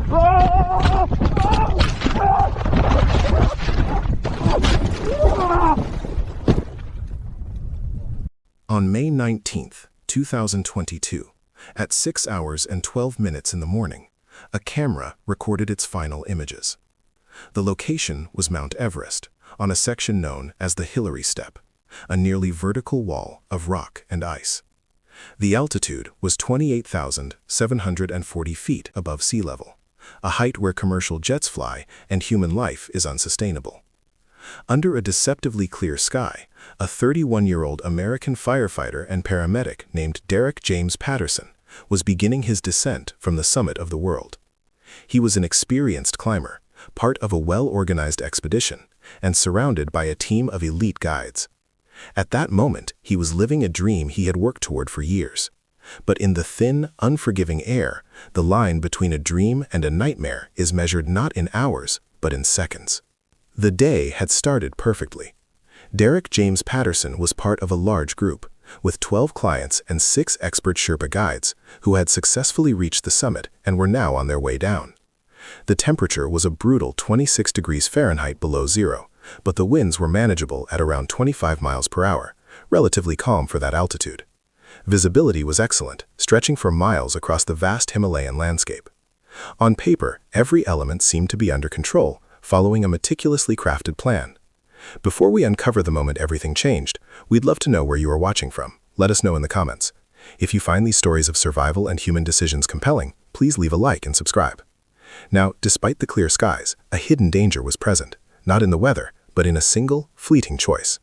On May 19, 2022, at 6 hours and 12 minutes in the morning, a camera recorded its final images. The location was Mount Everest, on a section known as the Hillary Step, a nearly vertical wall of rock and ice. The altitude was 28,740 feet above sea level, a height where commercial jets fly and human life is unsustainable. Under a deceptively clear sky, a 31-year-old American firefighter and paramedic named Derek James Patterson was beginning his descent from the summit of the world. He was an experienced climber, part of a well-organized expedition, and surrounded by a team of elite guides. At that moment, he was living a dream he had worked toward for years. But in the thin, unforgiving air, the line between a dream and a nightmare is measured not in hours, but in seconds. The day had started perfectly. Derek James Patterson was part of a large group, with 12 clients and 6 expert Sherpa guides, who had successfully reached the summit and were now on their way down. The temperature was a brutal 26 degrees Fahrenheit below zero, but the winds were manageable at around 25 miles per hour, relatively calm for that altitude. Visibility was excellent, stretching for miles across the vast Himalayan landscape. On paper, every element seemed to be under control, following a meticulously crafted plan. Before we uncover the moment everything changed, we'd love to know where you are watching from. Let us know in the comments. If you find these stories of survival and human decisions compelling, please leave a like and subscribe. Now, despite the clear skies, a hidden danger was present, not in the weather, but in a single, fleeting choice.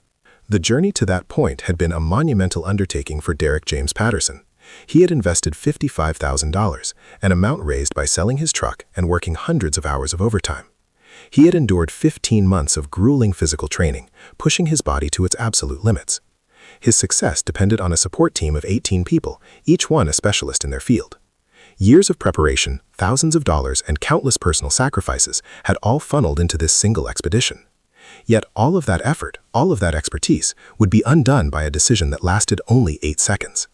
The journey to that point had been a monumental undertaking for Derek James Patterson. He had invested $55,000, an amount raised by selling his truck and working hundreds of hours of overtime. He had endured 15 months of grueling physical training, pushing his body to its absolute limits. His success depended on a support team of 18 people, each one a specialist in their field. Years of preparation, thousands of dollars, and countless personal sacrifices had all funneled into this single expedition. Yet all of that effort, all of that expertise, would be undone by a decision that lasted only 8 seconds.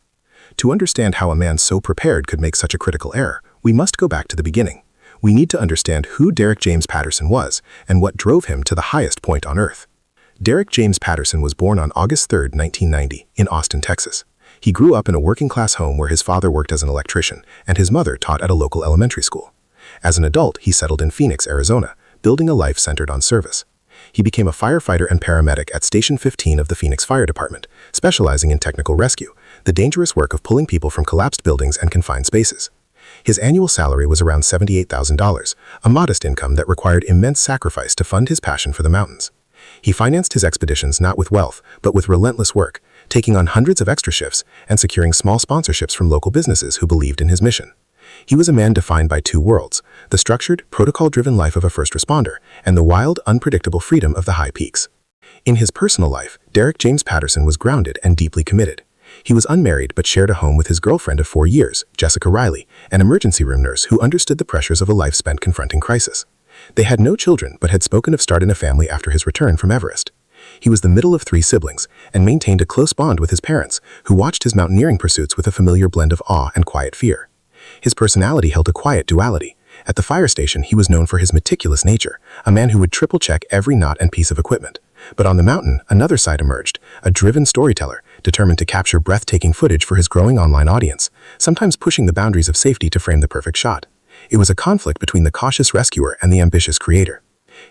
To understand how a man so prepared could make such a critical error, we must go back to the beginning. We need to understand who Derek James Patterson was and what drove him to the highest point on Earth. Derek James Patterson was born on August 3, 1990, in Austin, Texas. He grew up in a working-class home where his father worked as an electrician and his mother taught at a local elementary school. As an adult, he settled in Phoenix, Arizona, building a life centered on service. He became a firefighter and paramedic at Station 15 of the Phoenix Fire Department, specializing in technical rescue, the dangerous work of pulling people from collapsed buildings and confined spaces. His annual salary was around $78,000, a modest income that required immense sacrifice to fund his passion for the mountains. He financed his expeditions not with wealth, but with relentless work, taking on hundreds of extra shifts and securing small sponsorships from local businesses who believed in his mission. He was a man defined by two worlds, the structured, protocol-driven life of a first responder and the wild, unpredictable freedom of the high peaks. In his personal life, Derek James Patterson was grounded and deeply committed. He was unmarried but shared a home with his girlfriend of 4 years, Jessica Riley, an emergency room nurse who understood the pressures of a life spent confronting crisis. They had no children but had spoken of starting a family after his return from Everest. He was the middle of 3 siblings and maintained a close bond with his parents, who watched his mountaineering pursuits with a familiar blend of awe and quiet fear. His personality held a quiet duality. At the fire station, he was known for his meticulous nature, a man who would triple-check every knot and piece of equipment. But on the mountain, another side emerged, a driven storyteller, determined to capture breathtaking footage for his growing online audience, sometimes pushing the boundaries of safety to frame the perfect shot. It was a conflict between the cautious rescuer and the ambitious creator.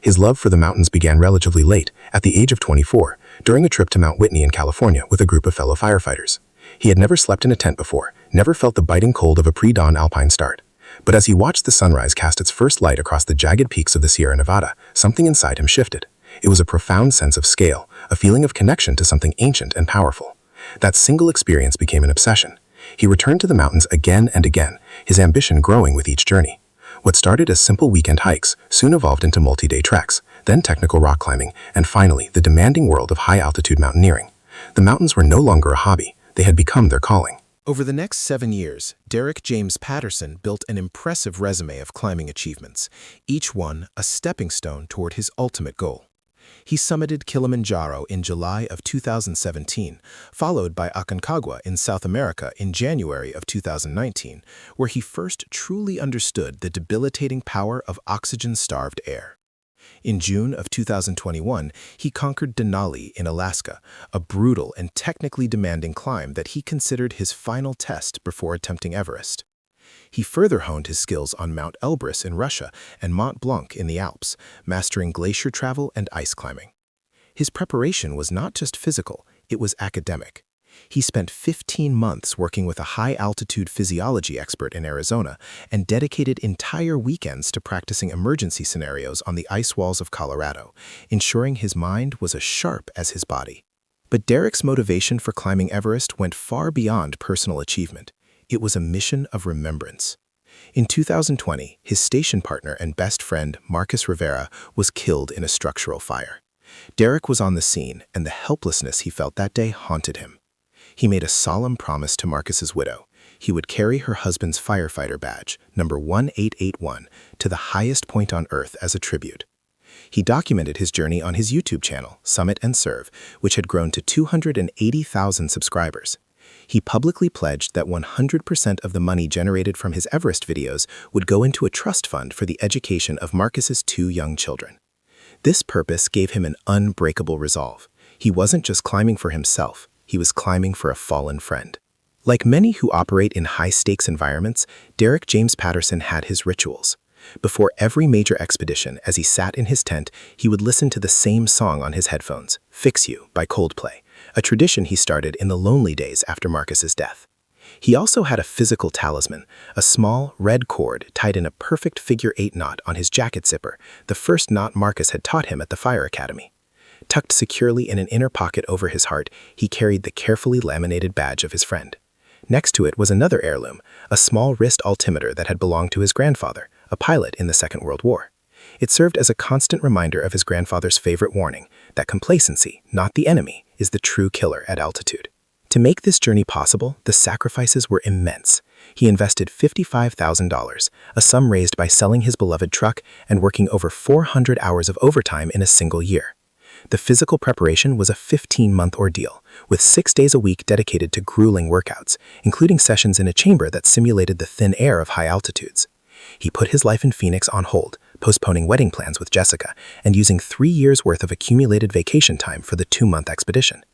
His love for the mountains began relatively late, at the age of 24, during a trip to Mount Whitney in California with a group of fellow firefighters. He had never slept in a tent before, never felt the biting cold of a pre-dawn alpine start. But as he watched the sunrise cast its first light across the jagged peaks of the Sierra Nevada, something inside him shifted. It was a profound sense of scale, a feeling of connection to something ancient and powerful. That single experience became an obsession. He returned to the mountains again and again, his ambition growing with each journey. What started as simple weekend hikes soon evolved into multi-day treks, then technical rock climbing, and finally the demanding world of high-altitude mountaineering. The mountains were no longer a hobby, they had become their calling. Over the next 7 years, Derek James Patterson built an impressive resume of climbing achievements, each one a stepping stone toward his ultimate goal. He summited Kilimanjaro in July of 2017, followed by Aconcagua in South America in January of 2019, where he first truly understood the debilitating power of oxygen-starved air. In June of 2021, he conquered Denali in Alaska, a brutal and technically demanding climb that he considered his final test before attempting Everest. He further honed his skills on Mount Elbrus in Russia and Mont Blanc in the Alps, mastering glacier travel and ice climbing. His preparation was not just physical, it was academic. He spent 15 months working with a high-altitude physiology expert in Arizona and dedicated entire weekends to practicing emergency scenarios on the ice walls of Colorado, ensuring his mind was as sharp as his body. But Derek's motivation for climbing Everest went far beyond personal achievement. It was a mission of remembrance. In 2020, his station partner and best friend, Marcus Rivera, was killed in a structural fire. Derek was on the scene, and the helplessness he felt that day haunted him. He made a solemn promise to Marcus's widow. He would carry her husband's firefighter badge, number 1881, to the highest point on Earth as a tribute. He documented his journey on his YouTube channel, Summit and Serve, which had grown to 280,000 subscribers. He publicly pledged that 100% of the money generated from his Everest videos would go into a trust fund for the education of Marcus's 2 young children. This purpose gave him an unbreakable resolve. He wasn't just climbing for himself. He was climbing for a fallen friend. Like many who operate in high-stakes environments, Derek James Patterson had his rituals. Before every major expedition, as he sat in his tent, he would listen to the same song on his headphones, Fix You by Coldplay, a tradition he started in the lonely days after Marcus's death. He also had a physical talisman, a small, red cord tied in a perfect figure-8 knot on his jacket zipper, the first knot Marcus had taught him at the Fire Academy. Tucked securely in an inner pocket over his heart, he carried the carefully laminated badge of his friend. Next to it was another heirloom, a small wrist altimeter that had belonged to his grandfather, a pilot in the Second World War. It served as a constant reminder of his grandfather's favorite warning, that complacency, not the enemy, is the true killer at altitude. To make this journey possible, the sacrifices were immense. He invested $55,000, a sum raised by selling his beloved truck and working over 400 hours of overtime in a single year. The physical preparation was a 15-month ordeal, with 6 days a week dedicated to grueling workouts, including sessions in a chamber that simulated the thin air of high altitudes. He put his life in Phoenix on hold, postponing wedding plans with Jessica, and using 3 years' worth of accumulated vacation time for the 2-month expedition.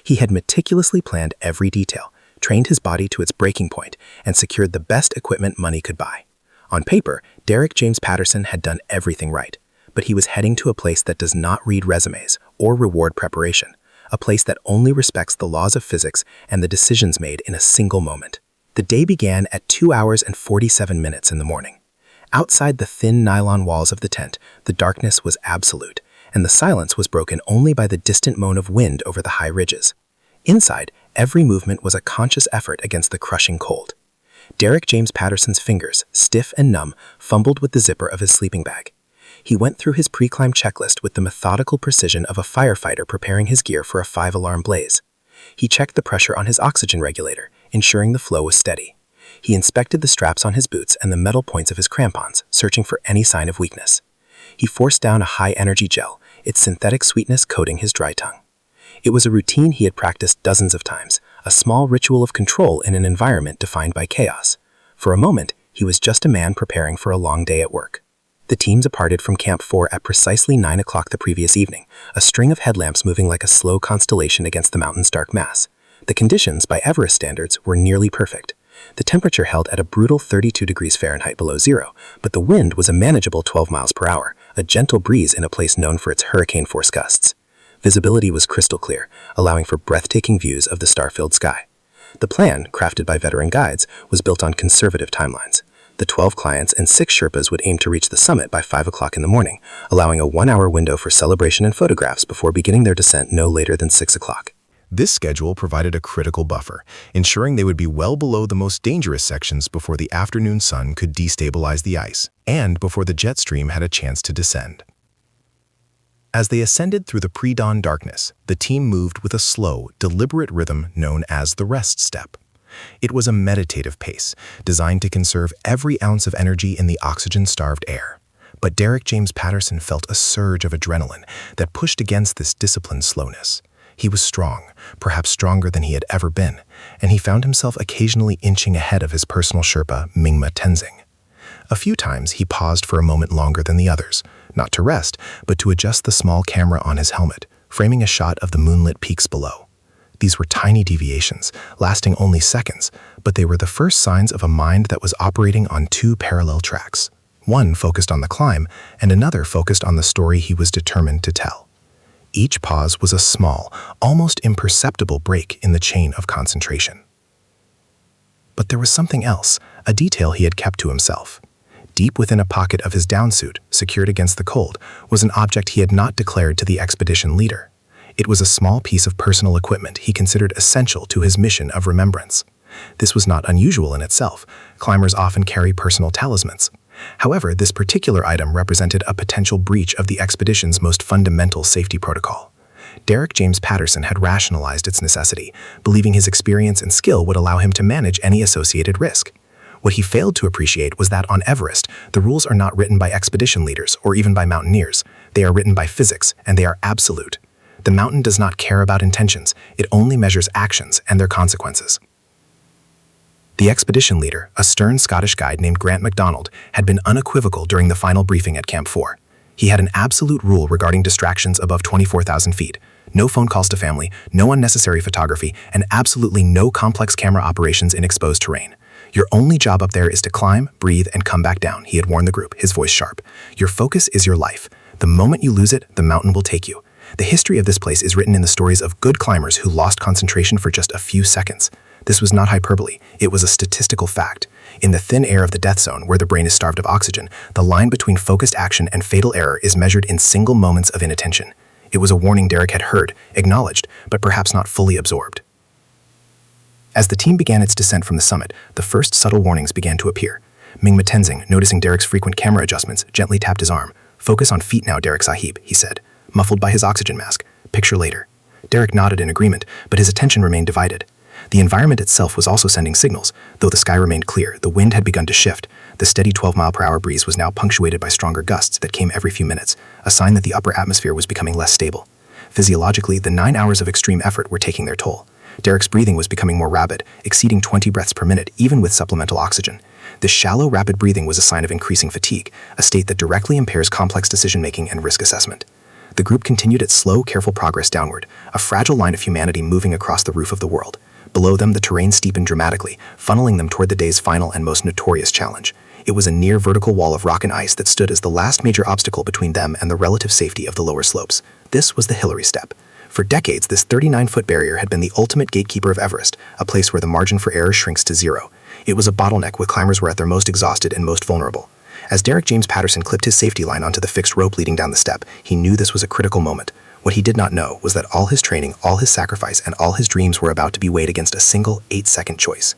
He had meticulously planned every detail, trained his body to its breaking point, and secured the best equipment money could buy. On paper, Derek James Patterson had done everything right. But he was heading to a place that does not read resumes or reward preparation, a place that only respects the laws of physics and the decisions made in a single moment. The day began at 2 hours and 47 minutes in the morning. Outside the thin nylon walls of the tent, the darkness was absolute, and the silence was broken only by the distant moan of wind over the high ridges. Inside, every movement was a conscious effort against the crushing cold. Derek James Patterson's fingers, stiff and numb, fumbled with the zipper of his sleeping bag. He went through his pre-climb checklist with the methodical precision of a firefighter preparing his gear for a 5-alarm blaze. He checked the pressure on his oxygen regulator, ensuring the flow was steady. He inspected the straps on his boots and the metal points of his crampons, searching for any sign of weakness. He forced down a high-energy gel, its synthetic sweetness coating his dry tongue. It was a routine he had practiced dozens of times, a small ritual of control in an environment defined by chaos. For a moment, he was just a man preparing for a long day at work. The teams departed from Camp 4 at precisely 9 o'clock the previous evening, a string of headlamps moving like a slow constellation against the mountain's dark mass. The conditions, by Everest standards, were nearly perfect. The temperature held at a brutal 32 degrees Fahrenheit below zero, but the wind was a manageable 12 miles per hour, a gentle breeze in a place known for its hurricane-force gusts. Visibility was crystal clear, allowing for breathtaking views of the star-filled sky. The plan, crafted by veteran guides, was built on conservative timelines. The 12 clients and 6 Sherpas would aim to reach the summit by 5 o'clock in the morning, allowing a 1-hour window for celebration and photographs before beginning their descent no later than 6 o'clock. This schedule provided a critical buffer, ensuring they would be well below the most dangerous sections before the afternoon sun could destabilize the ice, and before the jet stream had a chance to descend. As they ascended through the pre-dawn darkness, the team moved with a slow, deliberate rhythm known as the rest step. It was a meditative pace, designed to conserve every ounce of energy in the oxygen-starved air. But Derek James Patterson felt a surge of adrenaline that pushed against this disciplined slowness. He was strong, perhaps stronger than he had ever been, and he found himself occasionally inching ahead of his personal Sherpa, Mingma Tenzing. A few times he paused for a moment longer than the others, not to rest, but to adjust the small camera on his helmet, framing a shot of the moonlit peaks below. These were tiny deviations, lasting only seconds, but they were the first signs of a mind that was operating on two parallel tracks. One focused on the climb, and another focused on the story he was determined to tell. Each pause was a small, almost imperceptible break in the chain of concentration. But there was something else, a detail he had kept to himself. Deep within a pocket of his downsuit, secured against the cold, was an object he had not declared to the expedition leader. It was a small piece of personal equipment he considered essential to his mission of remembrance. This was not unusual in itself. Climbers often carry personal talismans. However, this particular item represented a potential breach of the expedition's most fundamental safety protocol. Derek James Patterson had rationalized its necessity, believing his experience and skill would allow him to manage any associated risk. What he failed to appreciate was that on Everest, the rules are not written by expedition leaders or even by mountaineers. They are written by physics, and they are absolute. The mountain does not care about intentions, it only measures actions and their consequences. The expedition leader, a stern Scottish guide named Grant MacDonald, had been unequivocal during the final briefing at Camp 4. He had an absolute rule regarding distractions above 24,000 feet. No phone calls to family, no unnecessary photography, and absolutely no complex camera operations in exposed terrain. Your only job up there is to climb, breathe, and come back down, he had warned the group, his voice sharp. Your focus is your life. The moment you lose it, the mountain will take you. The history of this place is written in the stories of good climbers who lost concentration for just a few seconds. This was not hyperbole, it was a statistical fact. In the thin air of the death zone, where the brain is starved of oxygen, the line between focused action and fatal error is measured in single moments of inattention. It was a warning Derek had heard, acknowledged, but perhaps not fully absorbed. As the team began its descent from the summit, the first subtle warnings began to appear. Mingma Tenzing, noticing Derek's frequent camera adjustments, gently tapped his arm. Focus on feet now, Derek Sahib, he said, muffled by his oxygen mask. Picture later. Derek nodded in agreement, but his attention remained divided. The environment itself was also sending signals. Though the sky remained clear, the wind had begun to shift. The steady 12-mile-per-hour breeze was now punctuated by stronger gusts that came every few minutes, a sign that the upper atmosphere was becoming less stable. Physiologically, the 9 hours of extreme effort were taking their toll. Derek's breathing was becoming more rapid, exceeding 20 breaths per minute, even with supplemental oxygen. This shallow, rapid breathing was a sign of increasing fatigue, a state that directly impairs complex decision-making and risk assessment. The group continued its slow, careful progress downward, a fragile line of humanity moving across the roof of the world. Below them, the terrain steepened dramatically, funneling them toward the day's final and most notorious challenge. It was a near-vertical wall of rock and ice that stood as the last major obstacle between them and the relative safety of the lower slopes. This was the Hillary Step. For decades, this 39-foot barrier had been the ultimate gatekeeper of Everest, a place where the margin for error shrinks to zero. It was a bottleneck where climbers were at their most exhausted and most vulnerable. As Derek James Patterson clipped his safety line onto the fixed rope leading down the step, he knew this was a critical moment. What he did not know was that all his training, all his sacrifice, and all his dreams were about to be weighed against a single 8-second choice.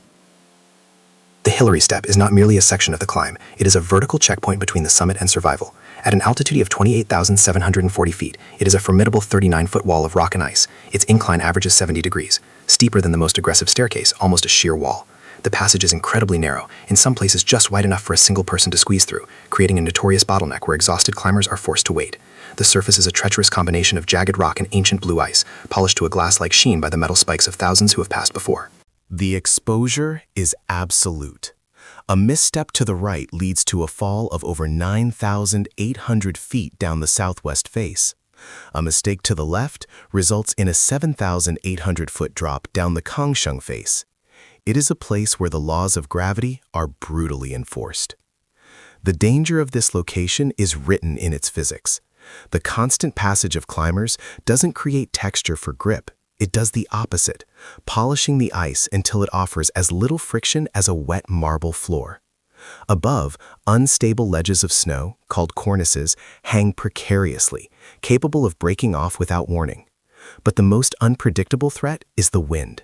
The Hillary Step is not merely a section of the climb, it is a vertical checkpoint between the summit and survival. At an altitude of 28,740 feet, it is a formidable 39-foot wall of rock and ice. Its incline averages 70 degrees, steeper than the most aggressive staircase, almost a sheer wall. The passage is incredibly narrow, in some places just wide enough for a single person to squeeze through, creating a notorious bottleneck where exhausted climbers are forced to wait. The surface is a treacherous combination of jagged rock and ancient blue ice, polished to a glass-like sheen by the metal spikes of thousands who have passed before. The exposure is absolute. A misstep to the right leads to a fall of over 9,800 feet down the southwest face. A mistake to the left results in a 7,800-foot drop down the Kangshung face. It is a place where the laws of gravity are brutally enforced. The danger of this location is written in its physics. The constant passage of climbers doesn't create texture for grip. It does the opposite, polishing the ice until it offers as little friction as a wet marble floor. Above, unstable ledges of snow, called cornices, hang precariously, capable of breaking off without warning. But the most unpredictable threat is the wind.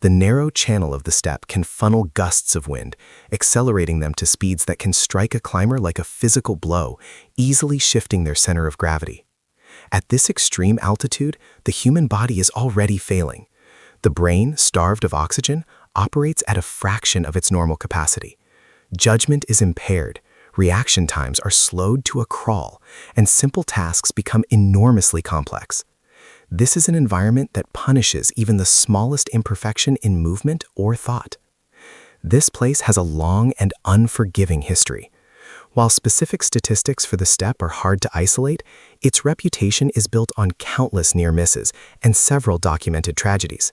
The narrow channel of the step can funnel gusts of wind, accelerating them to speeds that can strike a climber like a physical blow, easily shifting their center of gravity. At this extreme altitude, the human body is already failing. The brain, starved of oxygen, operates at a fraction of its normal capacity. Judgment is impaired, reaction times are slowed to a crawl, and simple tasks become enormously complex. This is an environment that punishes even the smallest imperfection in movement or thought. This place has a long and unforgiving history. While specific statistics for the step are hard to isolate, its reputation is built on countless near misses and several documented tragedies.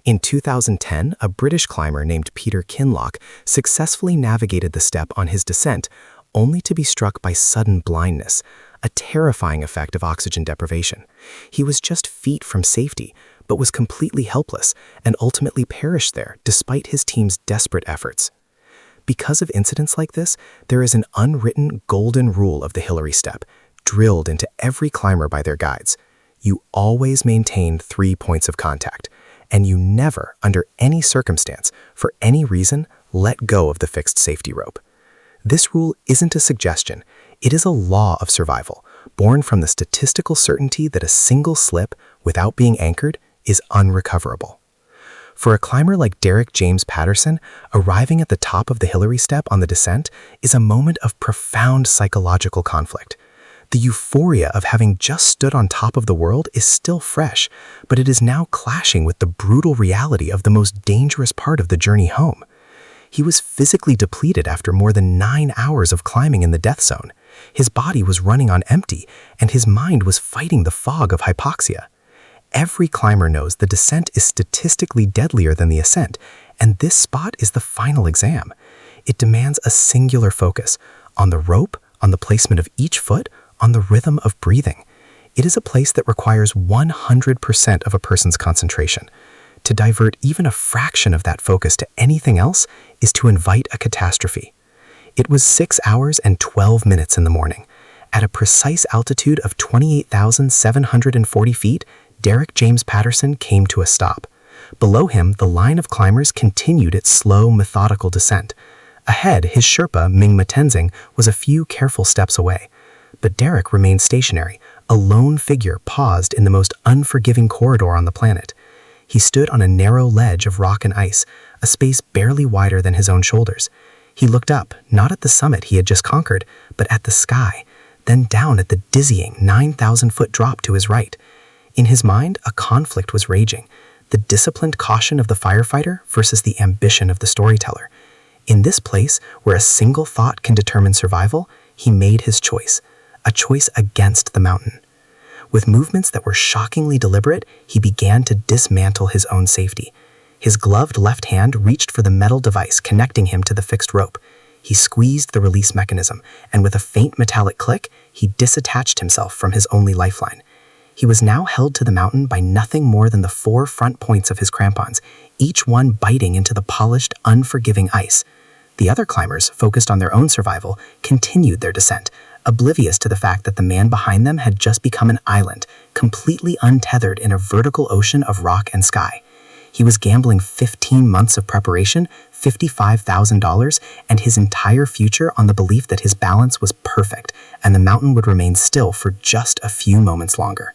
In 2010, a British climber named Peter Kinloch successfully navigated the step on his descent, only to be struck by sudden blindness, a terrifying effect of oxygen deprivation. He was just feet from safety, but was completely helpless and ultimately perished there despite his team's desperate efforts. Because of incidents like this, there is an unwritten golden rule of the Hillary Step, drilled into every climber by their guides. You always maintain 3 points of contact, and you never, under any circumstance, for any reason, let go of the fixed safety rope. This rule isn't a suggestion, it is a law of survival, born from the statistical certainty that a single slip, without being anchored, is unrecoverable. For a climber like Derek James Patterson, arriving at the top of the Hillary Step on the descent is a moment of profound psychological conflict. The euphoria of having just stood on top of the world is still fresh, but it is now clashing with the brutal reality of the most dangerous part of the journey home. He was physically depleted after more than 9 hours of climbing in the death zone. His body was running on empty, and his mind was fighting the fog of hypoxia. Every climber knows the descent is statistically deadlier than the ascent, and this spot is the final exam. It demands a singular focus on the rope, on the placement of each foot, on the rhythm of breathing. It is a place that requires 100% of a person's concentration. To divert even a fraction of that focus to anything else is to invite a catastrophe. It was 6 hours and 12 minutes in the morning. At a precise altitude of 28,740 feet, Derek James Patterson came to a stop. Below him, the line of climbers continued its slow, methodical descent. Ahead, his Sherpa, Mingma Tenzing, was a few careful steps away. But Derek remained stationary, a lone figure paused in the most unforgiving corridor on the planet. He stood on a narrow ledge of rock and ice, a space barely wider than his own shoulders. He looked up, not at the summit he had just conquered, but at the sky, then down at the dizzying 9,000-foot drop to his right. In his mind, a conflict was raging, the disciplined caution of the firefighter versus the ambition of the storyteller. In this place, where a single thought can determine survival, he made his choice, a choice against the mountain. With movements that were shockingly deliberate, he began to dismantle his own safety. His gloved left hand reached for the metal device connecting him to the fixed rope. He squeezed the release mechanism, and with a faint metallic click, he disattached himself from his only lifeline. He was now held to the mountain by nothing more than the 4 front points of his crampons, each one biting into the polished, unforgiving ice. The other climbers, focused on their own survival, continued their descent, oblivious to the fact that the man behind them had just become an island, completely untethered in a vertical ocean of rock and sky. He was gambling 15 months of preparation, $55,000, and his entire future on the belief that his balance was perfect and the mountain would remain still for just a few moments longer.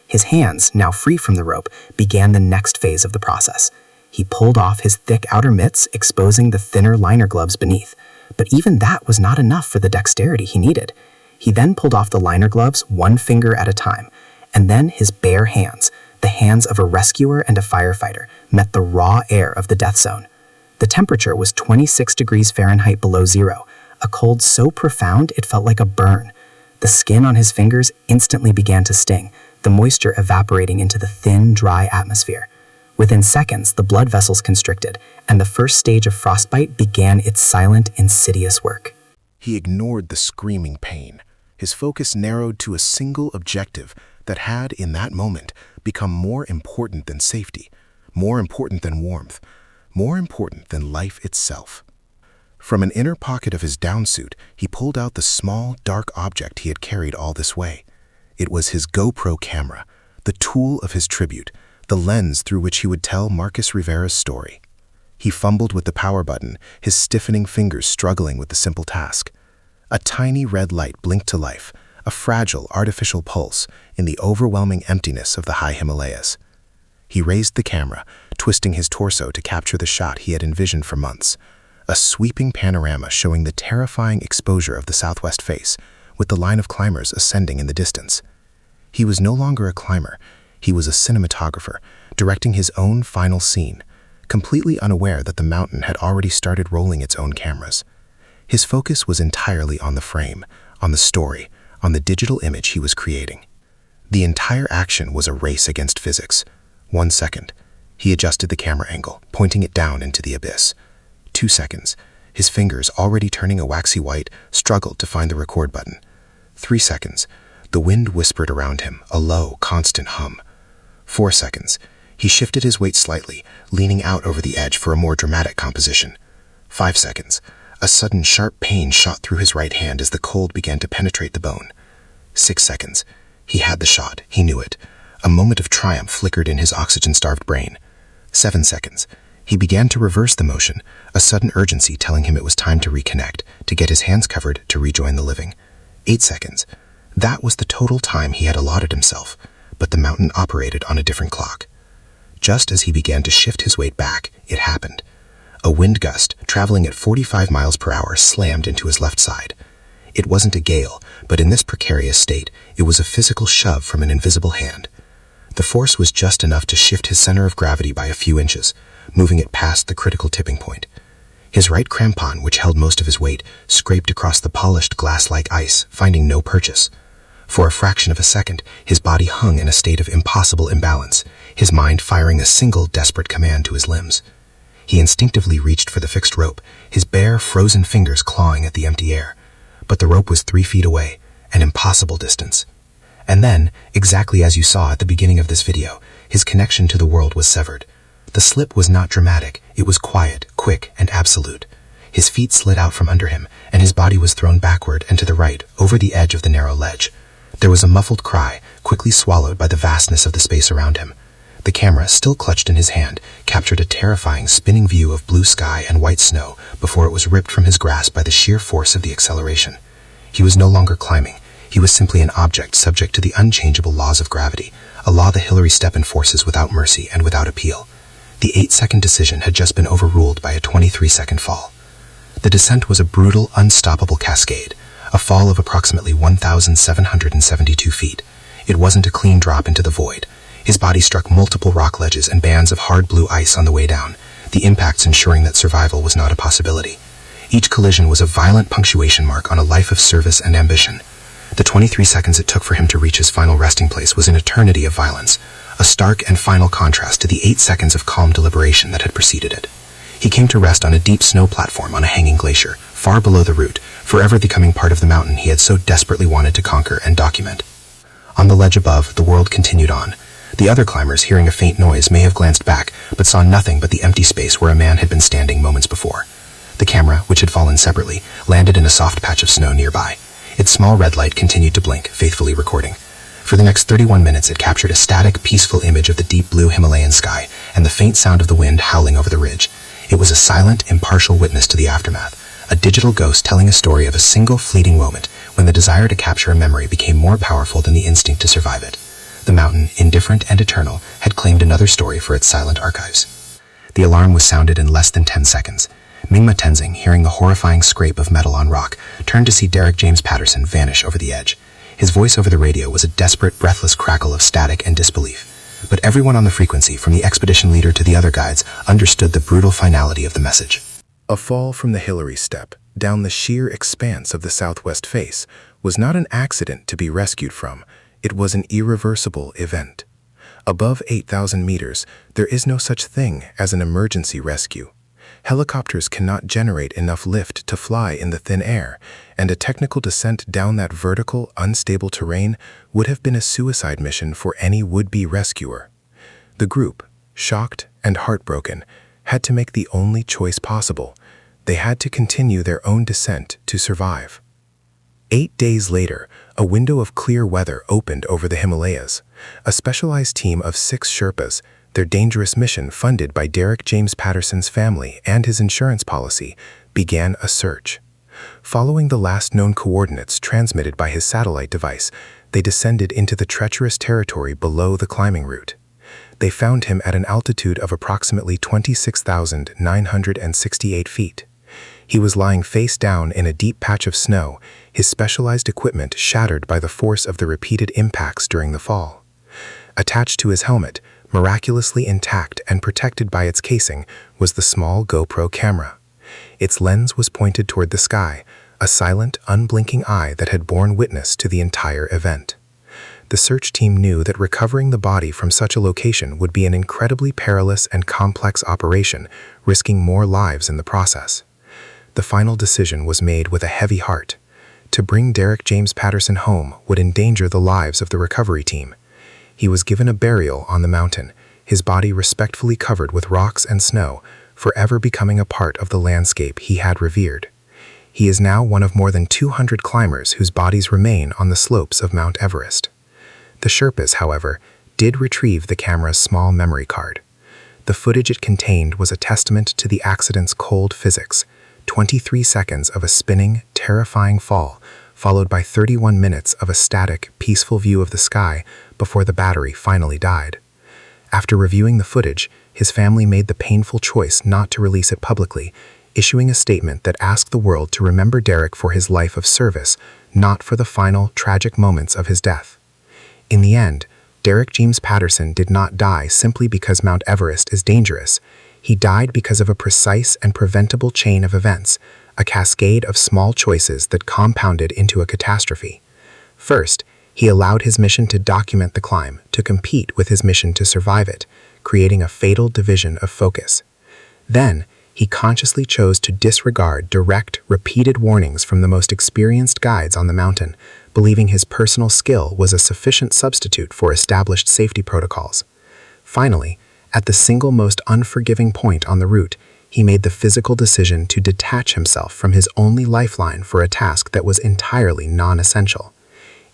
His hands, now free from the rope, began the next phase of the process. He pulled off his thick outer mitts, exposing the thinner liner gloves beneath. But even that was not enough for the dexterity he needed. He then pulled off the liner gloves 1 finger at a time, and then his bare hands, the hands of a rescuer and a firefighter, met the raw air of the death zone. The temperature was 26 degrees Fahrenheit below zero, a cold so profound it felt like a burn. The skin on his fingers instantly began to sting, the moisture evaporating into the thin, dry atmosphere. Within seconds, the blood vessels constricted, and the first stage of frostbite began its silent, insidious work. He ignored the screaming pain. His focus narrowed to a single objective that had, in that moment, become more important than safety, more important than warmth, more important than life itself. From an inner pocket of his downsuit, he pulled out the small, dark object he had carried all this way. It was his GoPro camera, the tool of his tribute, the lens through which he would tell Marcus Rivera's story. He fumbled with the power button, his stiffening fingers struggling with the simple task. A tiny red light blinked to life, a fragile, artificial pulse in the overwhelming emptiness of the high Himalayas. He raised the camera, twisting his torso to capture the shot he had envisioned for months, a sweeping panorama showing the terrifying exposure of the southwest face, with the line of climbers ascending in the distance. He was no longer a climber, he was a cinematographer, directing his own final scene, completely unaware that the mountain had already started rolling its own cameras. His focus was entirely on the frame, on the story, on the digital image he was creating. The entire action was a race against physics. 1 second. He adjusted the camera angle, pointing it down into the abyss. 2 seconds. His fingers, already turning a waxy white, struggled to find the record button. 3 seconds. The wind whispered around him, a low, constant hum. 4 seconds. He shifted his weight slightly, leaning out over the edge for a more dramatic composition. 5 seconds. A sudden sharp pain shot through his right hand as the cold began to penetrate the bone. 6 seconds. He had the shot. He knew it. A moment of triumph flickered in his oxygen-starved brain. 7 seconds. He began to reverse the motion, a sudden urgency telling him it was time to reconnect, to get his hands covered, to rejoin the living. 8 seconds. That was the total time he had allotted himself, but the mountain operated on a different clock. Just as he began to shift his weight back, it happened. A wind gust, traveling at 45 miles per hour, slammed into his left side. It wasn't a gale, but in this precarious state, it was a physical shove from an invisible hand. The force was just enough to shift his center of gravity by a few inches, moving it past the critical tipping point. His right crampon, which held most of his weight, scraped across the polished glass-like ice, finding no purchase. For a fraction of a second, his body hung in a state of impossible imbalance, his mind firing a single desperate command to his limbs. He instinctively reached for the fixed rope, his bare, frozen fingers clawing at the empty air. But the rope was 3 feet away, an impossible distance. And then, exactly as you saw at the beginning of this video, his connection to the world was severed. The slip was not dramatic, it was quiet, quick, and absolute. His feet slid out from under him, and his body was thrown backward and to the right, over the edge of the narrow ledge. There was a muffled cry, quickly swallowed by the vastness of the space around him. The camera, still clutched in his hand, captured a terrifying, spinning view of blue sky and white snow before it was ripped from his grasp by the sheer force of the acceleration. He was no longer climbing. He was simply an object subject to the unchangeable laws of gravity, a law the Hillary step enforces without mercy and without appeal. The 8-second decision had just been overruled by a 23-second fall. The descent was a brutal, unstoppable cascade, a fall of approximately 1,772 feet. It wasn't a clean drop into the void. His body struck multiple rock ledges and bands of hard blue ice on the way down, the impacts ensuring that survival was not a possibility. Each collision was a violent punctuation mark on a life of service and ambition. The 23 seconds it took for him to reach his final resting place was an eternity of violence, a stark and final contrast to the 8 seconds of calm deliberation that had preceded it. He came to rest on a deep snow platform on a hanging glacier, far below the route, forever becoming part of the mountain he had so desperately wanted to conquer and document. On the ledge above, the world continued on. The other climbers, hearing a faint noise, may have glanced back, but saw nothing but the empty space where a man had been standing moments before. The camera, which had fallen separately, landed in a soft patch of snow nearby. Its small red light continued to blink, faithfully recording. For the next 31 minutes, it captured a static, peaceful image of the deep blue Himalayan sky and the faint sound of the wind howling over the ridge. It was a silent, impartial witness to the aftermath, a digital ghost telling a story of a single fleeting moment when the desire to capture a memory became more powerful than the instinct to survive it. The mountain, indifferent and eternal, had claimed another story for its silent archives. The alarm was sounded in less than 10 seconds. Mingma Tenzing, hearing the horrifying scrape of metal on rock, turned to see Derek James Patterson vanish over the edge. His voice over the radio was a desperate, breathless crackle of static and disbelief. But everyone on the frequency, from the expedition leader to the other guides, understood the brutal finality of the message. A fall from the Hillary step, down the sheer expanse of the southwest face, was not an accident to be rescued from. It was an irreversible event. Above 8,000 meters, there is no such thing as an emergency rescue. Helicopters cannot generate enough lift to fly in the thin air, and a technical descent down that vertical, unstable terrain would have been a suicide mission for any would-be rescuer. The group, shocked and heartbroken, had to make the only choice possible. They had to continue their own descent to survive. 8 days later, a window of clear weather opened over the Himalayas. A specialized team of 6 Sherpas, their dangerous mission funded by Derek James Patterson's family and his insurance policy, began a search. Following the last known coordinates transmitted by his satellite device, they descended into the treacherous territory below the climbing route. They found him at an altitude of approximately 26,968 feet. He was lying face down in a deep patch of snow, his specialized equipment shattered by the force of the repeated impacts during the fall. Attached to his helmet, miraculously intact and protected by its casing, was the small GoPro camera. Its lens was pointed toward the sky, a silent, unblinking eye that had borne witness to the entire event. The search team knew that recovering the body from such a location would be an incredibly perilous and complex operation, risking more lives in the process. The final decision was made with a heavy heart. To bring Derek James Patterson home would endanger the lives of the recovery team. He was given a burial on the mountain, his body respectfully covered with rocks and snow, forever becoming a part of the landscape he had revered. He is now one of more than 200 climbers whose bodies remain on the slopes of Mount Everest. The Sherpas, however, did retrieve the camera's small memory card. The footage it contained was a testament to the accident's cold physics: 23 seconds of a spinning, terrifying fall, followed by 31 minutes of a static, peaceful view of the sky before the battery finally died. After reviewing the footage, his family made the painful choice not to release it publicly, issuing a statement that asked the world to remember Derek for his life of service, not for the final, tragic moments of his death. In the end, Derek James Patterson did not die simply because Mount Everest is dangerous. He died because of a precise and preventable chain of events, a cascade of small choices that compounded into a catastrophe. First, he allowed his mission to document the climb to compete with his mission to survive it, creating a fatal division of focus. Then, he consciously chose to disregard direct, repeated warnings from the most experienced guides on the mountain, believing his personal skill was a sufficient substitute for established safety protocols. Finally, at the single most unforgiving point on the route, he made the physical decision to detach himself from his only lifeline for a task that was entirely non-essential.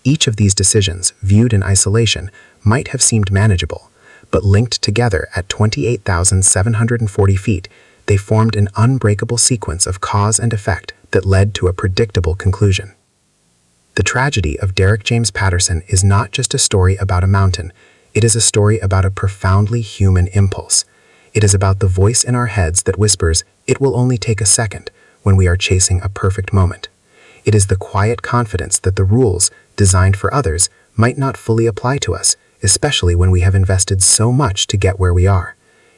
Each of these decisions, viewed in isolation, might have seemed manageable, but linked together at 28,740 feet, they formed an unbreakable sequence of cause and effect that led to a predictable conclusion. The tragedy of Derek James Patterson is not just a story about a mountain, it is a story about a profoundly human impulse. It is about the voice in our heads that whispers, "It will only take a second," when we are chasing a perfect moment. It is the quiet confidence that the rules, designed for others, might not fully apply to us, especially when we have invested so much to get where we are.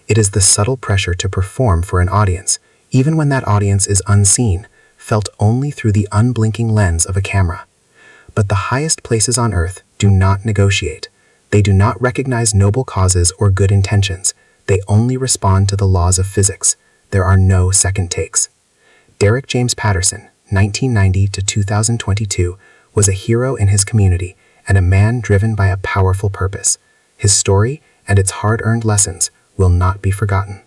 It is the subtle pressure to perform for an audience, even when that audience is unseen, felt only through the unblinking lens of a camera. But the highest places on earth do not negotiate. They do not recognize noble causes or good intentions. They only respond to the laws of physics. There are no second takes. Derek James Patterson, 1990 to 2022, was a hero in his community and a man driven by a powerful purpose. His story and its hard-earned lessons will not be forgotten.